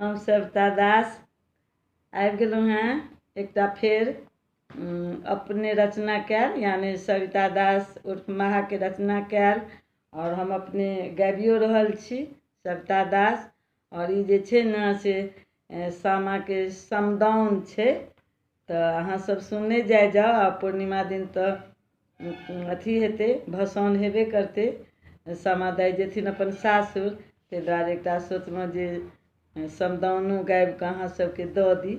हम सविता दास आबि गेलहुँ हैं एकटा फेर अपने रचना कैल, यानी सविता दास उर्फ महाके रचना कैल, और हम अपने गाबियो रहल छी सविता दास। और ई जे छै ने से सामाके समदाउन छै, तऽ अहाँसभ सुनने जाउ। आ पूर्णिमा दिन तऽ अथी हेतै, भसाउन हेबे करतै। सामा दाइ जेथिन अपन सासुर, ताहि दुआरे एकटा सोचलहुँ जे समदाउनो गाबि कऽ अहाँ सभके दऽ दी,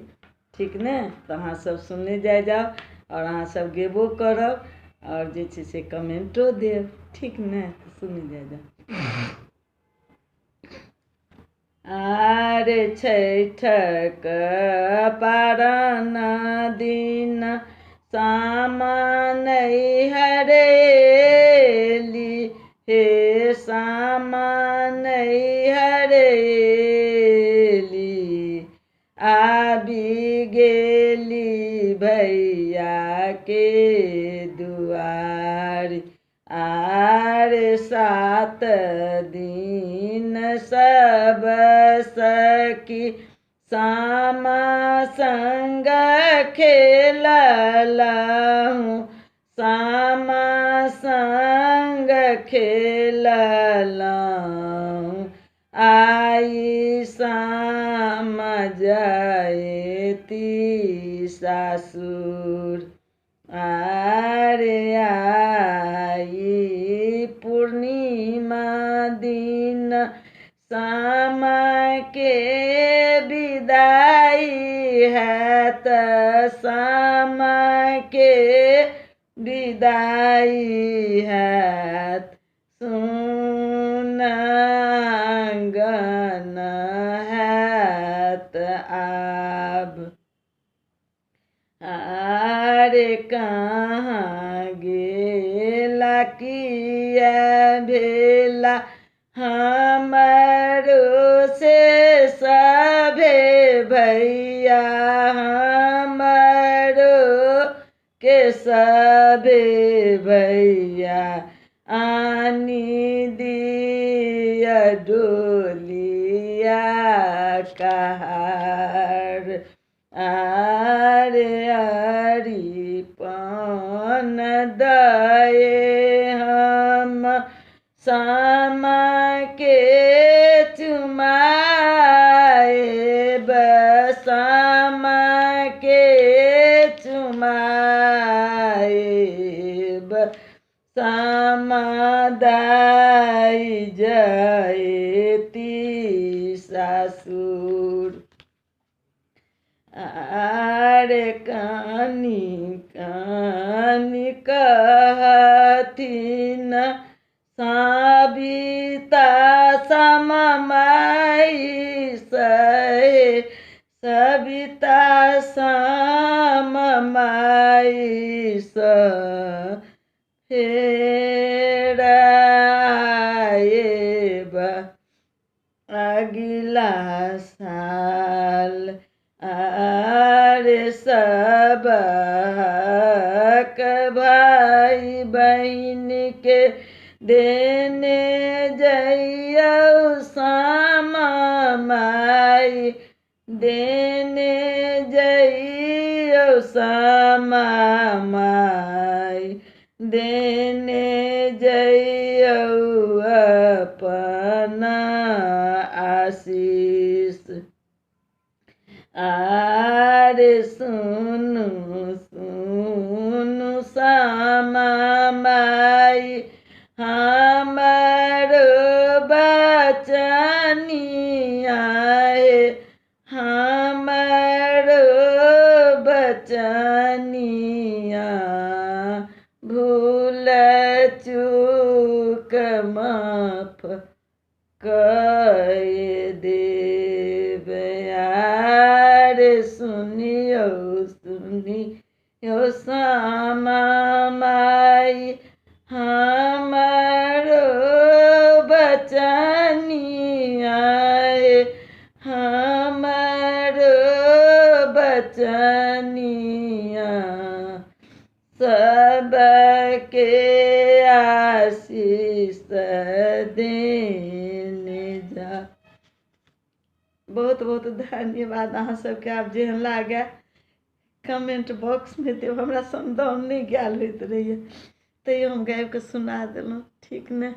ठीक ने। तऽ अहाँसभ सुनने जाउ और अहाँसभ गेबो करब और जे छै से कमेंटो देब, ठीक ने। सुनने जाउ। आरे छठिक पारन दिन सामा नैहर एली, हे सामा नैहर एली। आबि गेली भैया के दुआर, आर 7 दिन सब सखी सामा संग खेललहुँ, सामा संग खेललहुँ। आई सामा जाएती सासुर, आरे आई पूर्णिमा दिन सामा के विदाई हैत, सामा के विदाई हैत। सुन आंगन हैत आब, आरे कहाँ गेला किया भेला हमरो से सभे भैया, हमरो के सभे भैया। आनी दिया डोलिया कहार, आरे अरिपन दए हम सामा के चुमाएब, सामा के चुमाएब। सामा दाइ जाएती सासुर, आरे कानी कानी कहथिन साबिता सामा माई सहे, सविता सामा माई फेर आएब अगिला साल, आरे सब भाई बहिन के देने जइयौ सामा माई, देने जइयौ सामा माई, देने जइयौ अपन आशीष। आरे सुनु सुनु सामा माई हमरो बचनिया हे, हमरो बचनिया। भूल चूक माफ कऽ देब, आरे सुनियो सुनियो सामा माई हमरो बचनिया हे, हमरो बचनिया। सबके आशीष देने जा। बहुत बहुत धन्यवाद अहाँ सबके। आब जेहन लागे कमेंट बॉक्स में देव। हमरा समदाउन नहीं गैल होइत रहिए, तैयो हम गाबि के सुना देलहुँ, ठीक ने।